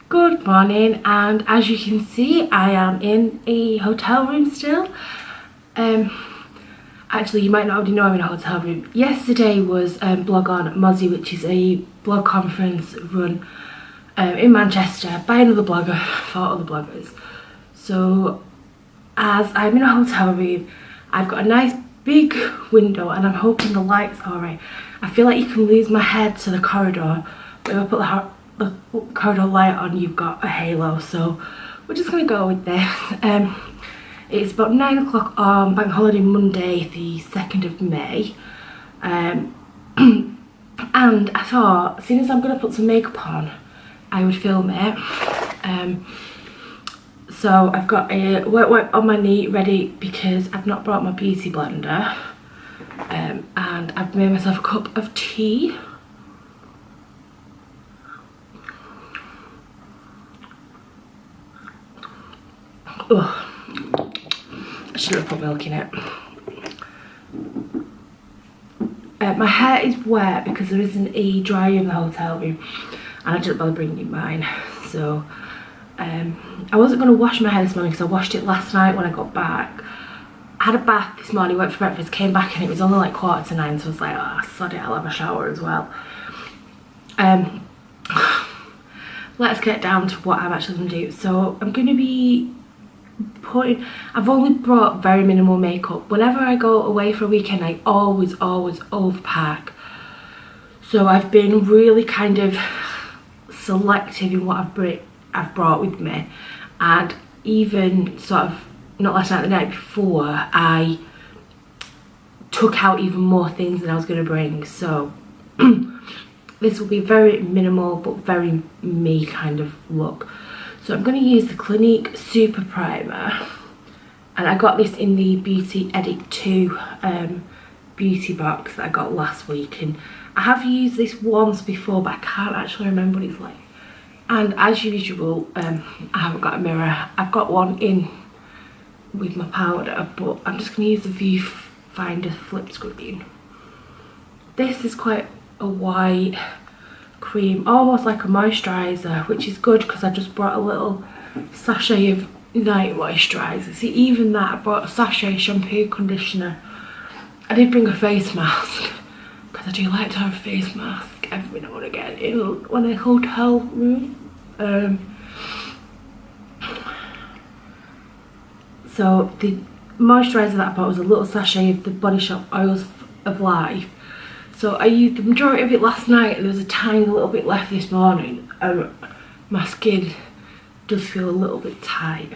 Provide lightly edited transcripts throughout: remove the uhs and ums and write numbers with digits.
Good morning, and as you can see I am in a hotel room still. Actually you might not already know I'm in a hotel room. Yesterday was Blog on Mozzie, which is a blog conference run in Manchester by another blogger for other bloggers. So as I'm in a hotel room, I've got a nice big window and I'm hoping the light's alright. I feel like you can lose my head to the corridor, but if I put the corridor light on, you've got a halo, so we're just gonna go with this. It's about 9 o'clock on Bank Holiday Monday, the 2nd of May, and I thought, seeing as I'm gonna put some makeup on, I would film it. So I've got a wet wipe on my knee ready because I've not brought my beauty blender, and I've made myself a cup of tea. Oh, I shouldn't have put milk in it. My hair is wet because there isn't a dryer in the hotel room and I didn't bother bringing mine. So I wasn't going to wash my hair this morning because I washed it last night when I got back. I had a bath this morning, went for breakfast, came back and it was only like 8:45, so I was like, oh sod it, I'll have a shower as well. Let's get down to what I'm actually going to do. So I'm going to be I've only brought very minimal makeup. Whenever I go away for a weekend, I always overpack. So I've been really kind of selective in what I've brought with me, and even sort of not last night, the night before, I took out even more things than I was going to bring. So this will be very minimal but very me kind of look. So I'm going to use the Clinique Super Primer, and I got this in the Beauty Edit 2 beauty box that I got last week, and I have used this once before but I can't actually remember what it's like. And as usual, I haven't got a mirror. I've got one in with my powder, but I'm just going to use the Viewfinder flip screen. This is quite a white cream, almost like a moisturiser, which is good because I just brought a little sachet of night moisturiser. See, even that, I brought a sachet shampoo, conditioner. I did bring a face mask because I do like to have a face mask every now and again in a hotel room. So the moisturiser that I bought was a little sachet of the Body Shop Oils of Life. So I used the majority of it last night and there was a tiny little bit left this morning. My skin does feel a little bit tight.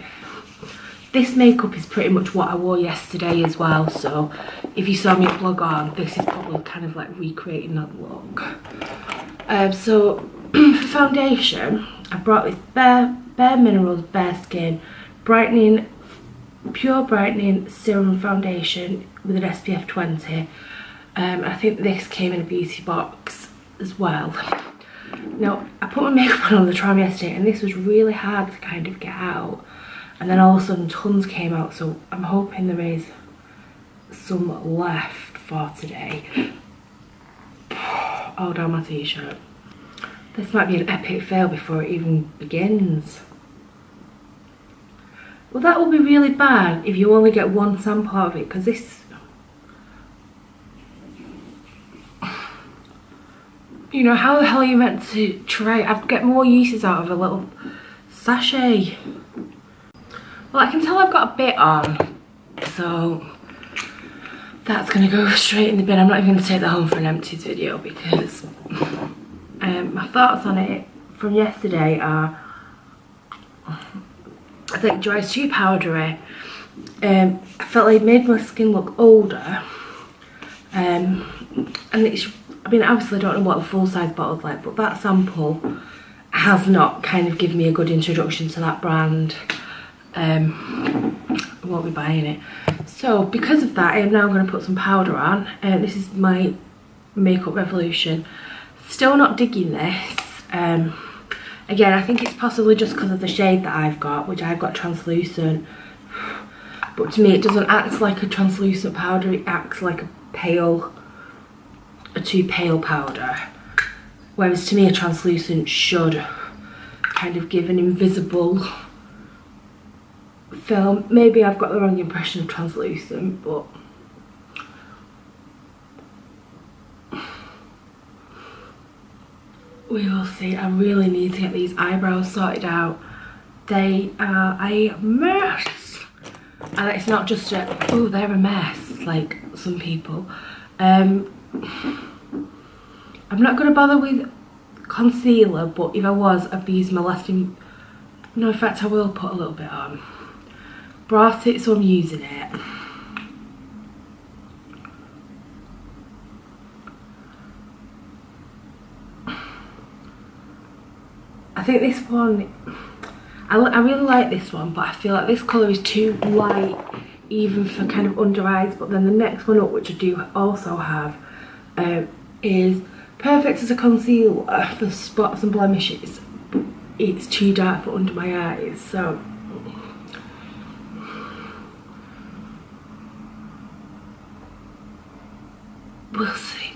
This makeup is pretty much what I wore yesterday as well, so if you saw me at Blog On, this is probably kind of like recreating that look. So for foundation, I brought this Bare Minerals Bare Skin Brightening, Pure Brightening Serum Foundation with an SPF 20. I think this came in a beauty box as well. Now, I put my makeup on the tram yesterday and this was really hard to kind of get out. And then all of a sudden tons came out, so I'm hoping there is some left for today. Oh, down my t-shirt. This might be an epic fail before it even begins. Well, that will be really bad if you only get one sample of it, because this... You know, how the hell are you meant to try? I'd get more uses out of a little sachet. Well, I can tell I've got a bit on, so that's going to go straight in the bin. I'm not even going to take that home for an empties video because my thoughts on it from yesterday are, I think it dries too powdery. I felt like it made my skin look older, and it's, I mean, obviously I don't know what the full size bottle's like, but that sample has not kind of given me a good introduction to that brand. I won't be buying it. So because of that, I am now going to put some powder on. This is my Makeup Revolution. Still not digging this. Again, I think it's possibly just because of the shade that I've got, which I've got translucent. But to me, it doesn't act like a translucent powder. It acts like a too pale powder. Whereas to me, a translucent should kind of give an invisible film. Maybe I've got the wrong impression of translucent, but we will see. I really need to get these eyebrows sorted out. They are a mess. And it's not just a, oh, they're a mess, like some people. I'm not going to bother with concealer, but if I was, I'd be using my lasting... No, in fact, I will put a little bit on. Brought it, so I'm using it. I think this one... I really like this one, but I feel like this colour is too light even for kind of under eyes. But then the next one up, which I do also have, is perfect as a concealer for spots and blemishes, but it's too dark for under my eyes, so we'll see.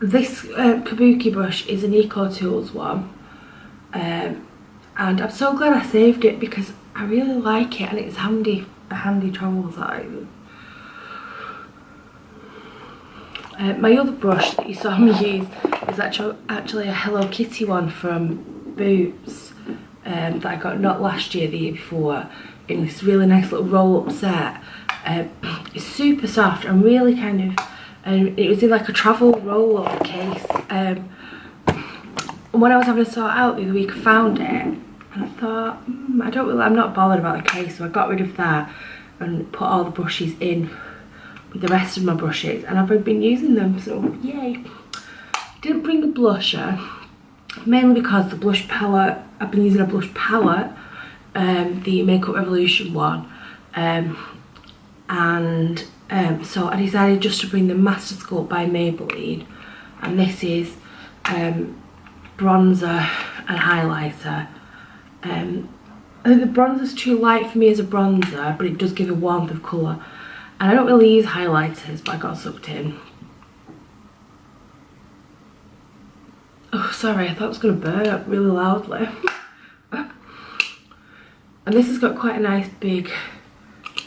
This kabuki brush is an Eco Tools one, and I'm so glad I saved it because I really like it and it's handy, a handy travel size. My other brush that you saw me use is actually a Hello Kitty one from Boots that I got not last year, the year before, in this really nice little roll-up set. It's super soft and really kind of... it was in like a travel roll-up case, and when I was having to sort out the other week, I found it and I thought, I'm not bothered about the case, so I got rid of that and put all the brushes in with the rest of my brushes, and I've been using them, so yay. Didn't bring a blusher, mainly because the blush palette, I've been using a blush palette, the Makeup Revolution one, so I decided just to bring the Master Sculpt by Maybelline, and this is bronzer and highlighter. I think the bronzer's too light for me as a bronzer, but it does give a warmth of colour. And I don't really use highlighters, but I got sucked in. Oh, sorry, I thought I was going to burp really loudly. And this has got quite a nice big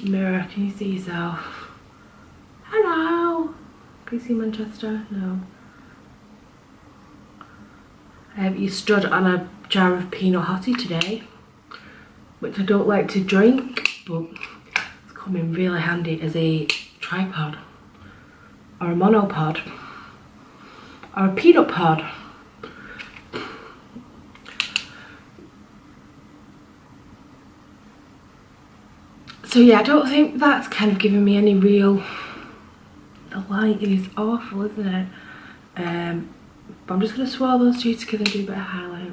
mirror. Can you see yourself? Hello! Can you see Manchester? No. You stood on a jar of peanut hottie today, which I don't like to drink, but it's come in really handy as a tripod, or a monopod, or a peanut pod. So yeah, I don't think that's kind of giving me any real... The lighting is awful, isn't it? But I'm just going to swirl those two together and do a bit of highlight.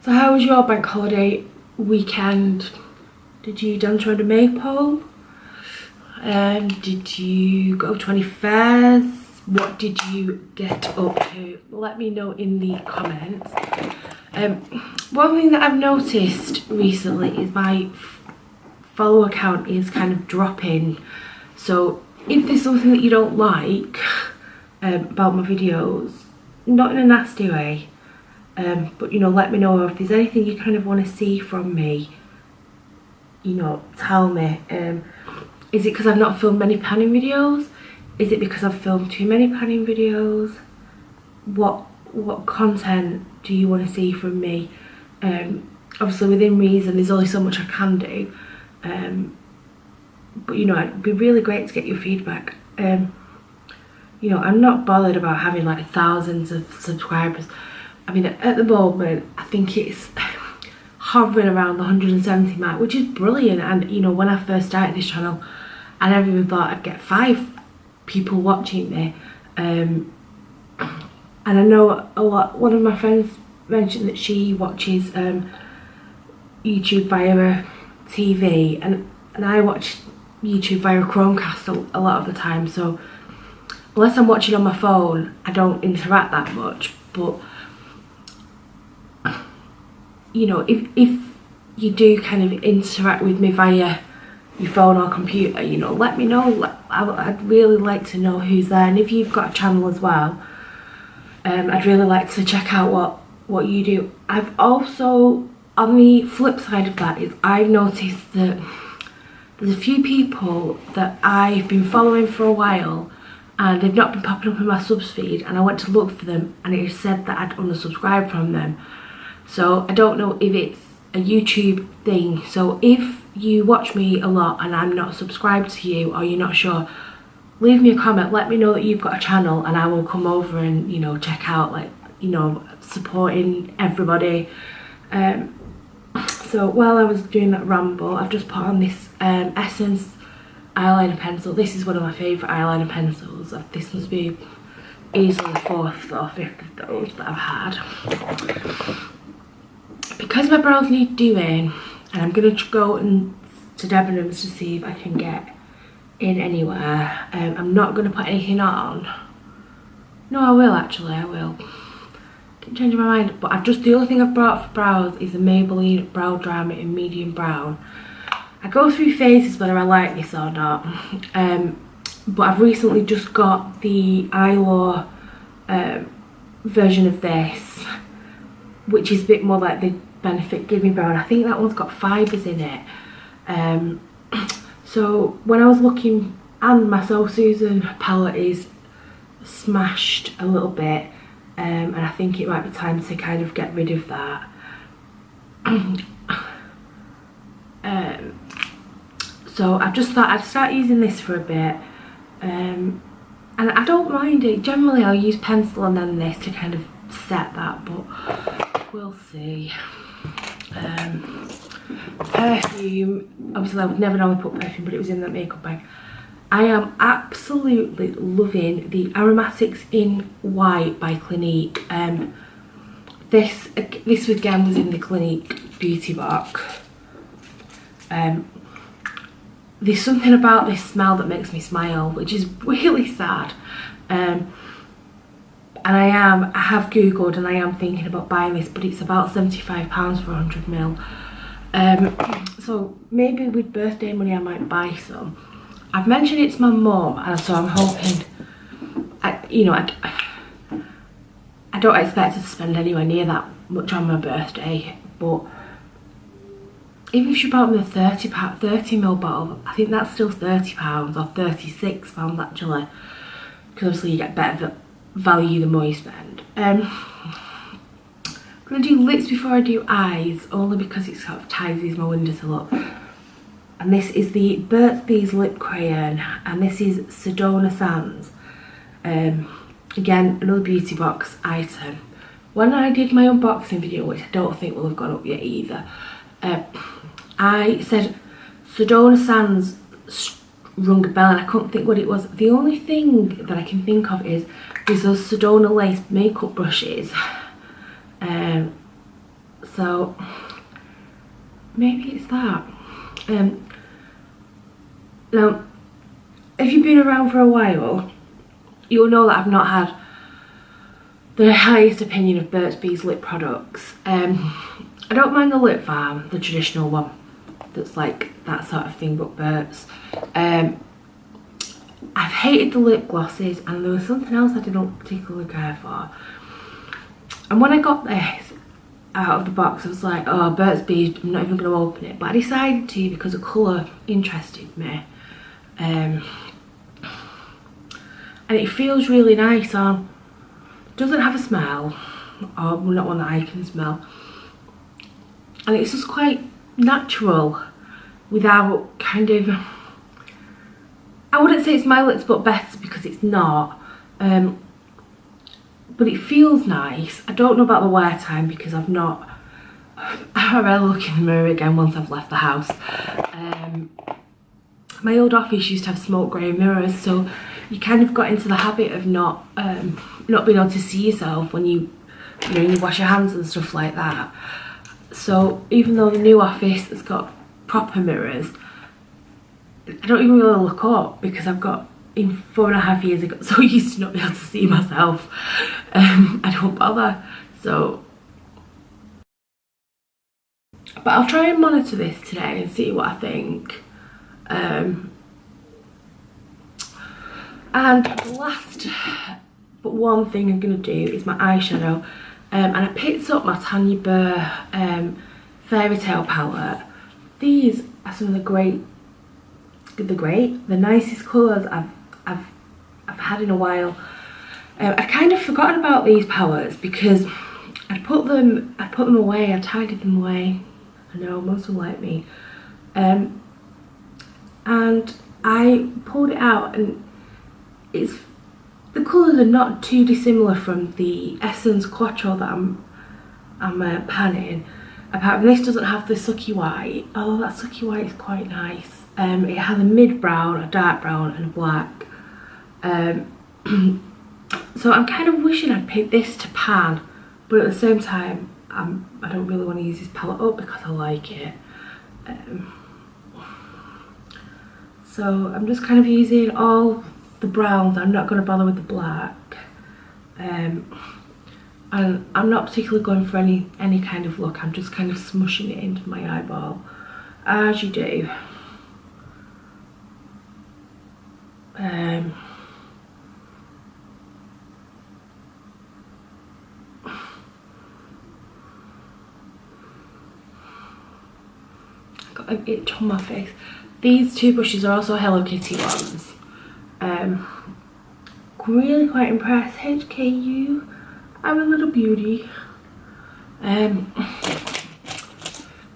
So how was your bank holiday weekend? Did you dance around a maypole? Did you go to any fairs? What did you get up to? Let me know in the comments. One thing that I've noticed recently is my follower count is kind of dropping. So if there's something that you don't like about my videos, not in a nasty way, but you know, let me know. If there's anything you kind of want to see from me, you know, tell me. Is it because I've not filmed many panning videos? Is it because I've filmed too many panning videos? What content do you want to see from me? Obviously within reason, there's only so much I can do. But you know, it'd be really great to get your feedback. You know, I'm not bothered about having like thousands of subscribers. I mean, at the moment, I think it's hovering around the 170 mark, which is brilliant. And you know, when I first started this channel, I never even thought I'd get 5 people watching me. And I know a lot, one of my friends mentioned that she watches YouTube via a TV, and I watch YouTube via a Chromecast a lot of the time, so unless I'm watching on my phone, I don't interact that much. But you know, if you do kind of interact with me via your phone or computer, you know, let me know. I'd really like to know who's there, and if you've got a channel as well, I'd really like to check out what you do. I've also, on the flip side of that, is I've noticed that there's a few people that I've been following for a while and they've not been popping up in my subs feed, and I went to look for them and it said that I'd unsubscribed from them. So I don't know if it's a YouTube thing. So if you watch me a lot and I'm not subscribed to you, or you're not sure, leave me a comment, let me know that you've got a channel, and I will come over and, you know, check out, like, you know, supporting everybody. So while I was doing that ramble, I've just put on this Essence eyeliner pencil. This is one of my favourite eyeliner pencils. This must be easily the 4th or 5th of those that I've had. Because my brows need doing, and I'm going to go to Debenhams to see if I can get in anywhere. I'm not going to put anything on. No, I will actually, I will. Keep changing my mind. But the only thing I've brought for brows is the Maybelline Brow Drama in medium brown. I go through phases whether I like this or not. But I've recently just got the Eyelaw version of this, which is a bit more like the Benefit Give Me Brown. I think that one's got fibres in it. So when I was looking, and my So Susan palette is smashed a little bit, and I think it might be time to kind of get rid of that. So I've just thought I'd start using this for a bit, and I don't mind it. Generally I'll use pencil and then this to kind of set that, but we'll see. Perfume, obviously I would never normally put perfume, but it was in that makeup bag. I am absolutely loving the Aromatics in White by Clinique. This again was in the Clinique beauty box. There's something about this smell that makes me smile, which is really sad. And I have googled and I am thinking about buying this, but it's about £75 for 100ml. So maybe with birthday money I might buy some. I've mentioned it to my mum, and so I'm hoping, I don't expect her to spend anywhere near that much on my birthday, but even if she bought me a 30ml bottle, I think that's still £30 or £36 actually, because obviously you get better value the more you spend. I'm going to do lips before I do eyes, only because it sort of ties my windowsill up. And this is the Burt's Bees Lip Crayon, and this is Sedona Sands. Again, another beauty box item. When I did my unboxing video, which I don't think will have gone up yet either, I said Sedona Sands rung a bell and I couldn't think what it was. The only thing that I can think of is those Sedona lace makeup brushes. So maybe it's that. Now, if you've been around for a while, you'll know that I've not had the highest opinion of Burt's Bees lip products. I don't mind the lip balm, the traditional one, that's like that sort of thing, but Burt's. I've hated the lip glosses, and there was something else I didn't particularly care for. And when I got this out of the box, I was like, oh, Burt's Bees, I'm not even going to open it. But I decided to because the colour interested me. And it feels really nice on. Doesn't have a smell, or not one that I can smell. And it's just quite natural without kind of, I wouldn't say it's my lips but better, because it's not. But it feels nice. I don't know about the wear time because I've not, I rather look in the mirror again once I've left the house. My old office used to have smoke grey mirrors, so you kind of got into the habit of not being able to see yourself when you wash your hands and stuff like that. So even though the new office has got proper mirrors, I don't even really look up because I've got, in 4.5 years I got so used to not being able to see myself. I don't bother. So, but I'll try and monitor this today and see what I think. And the last but one thing I'm going to do is my eyeshadow. And I picked up my Tanya Burr Fairy Tale palette. These are some of the nicest colours I've had in a while. I kind of forgotten about these palettes because I put them away, I tidied them away. I know, most will like me. And I pulled it out, and the colours are not too dissimilar from the Essence Quattro that I'm panning. Apart from this doesn't have the sucky white, although that sucky white is quite nice. It has a mid brown, a dark brown and a black. So I'm kind of wishing I'd picked this to pan, but at the same time I don't really want to use this palette up because I like it. So I'm just kind of using all the browns. I'm not going to bother with the black. And I'm not particularly going for any kind of look. I'm just kind of smushing it into my eyeball, as you do. Got an itch on my face. These two brushes are also Hello Kitty ones. Really quite impressed. HKU, I'm a little beauty.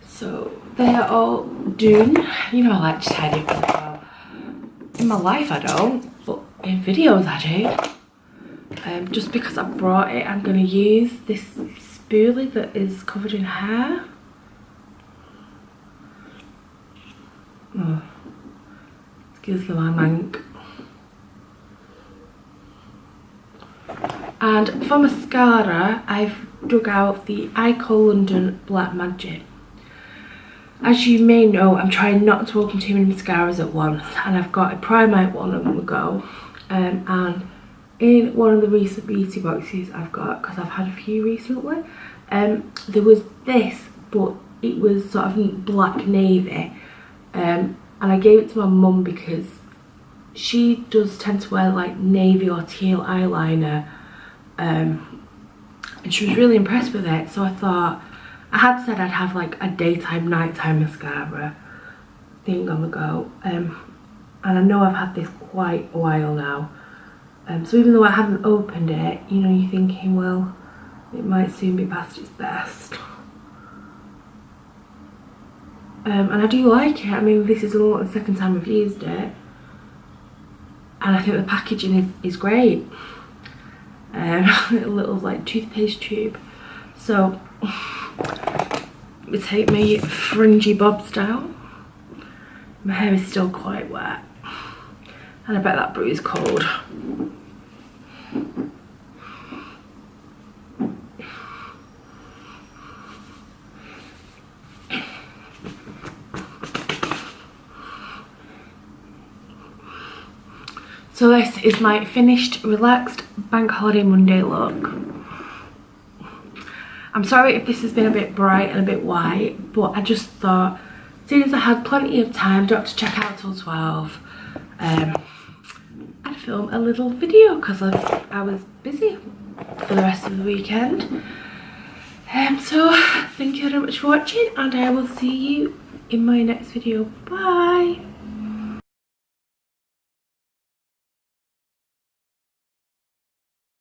So they are all done. You know I like Chatty as well. In my life I don't, but in videos I do. Just because I brought it, I'm going to use this spoolie that is covered in hair. Oh, excuse the my mank. And for mascara, I've dug out the Icon London Black Magic. As you may know, I'm trying not to open too many mascaras at once, and I've got a Primark one on the go. And in one of the recent beauty boxes I've got, because I've had a few recently, there was this, but it was sort of black navy. And I gave it to my mum because she does tend to wear like navy or teal eyeliner. And she was really impressed with it, so I thought, I had said I'd have like a daytime nighttime mascara thing on the go, and I know I've had this quite a while now, so even though I haven't opened it, you know, you're thinking, well, it might soon be past its best. And I do like it. I mean, this is the second time I've used it, and I think the packaging is great. A little like toothpaste tube. So we take my fringy bobs down. My hair is still quite wet, and I bet that brew is cold. So this is my finished, relaxed bank holiday Monday look. I'm sorry if this has been a bit bright and a bit white, but I just thought, seeing as I had plenty of time, don't have to check out till 12, I'd film a little video because I was busy for the rest of the weekend. So thank you very much for watching, and I will see you in my next video. Bye!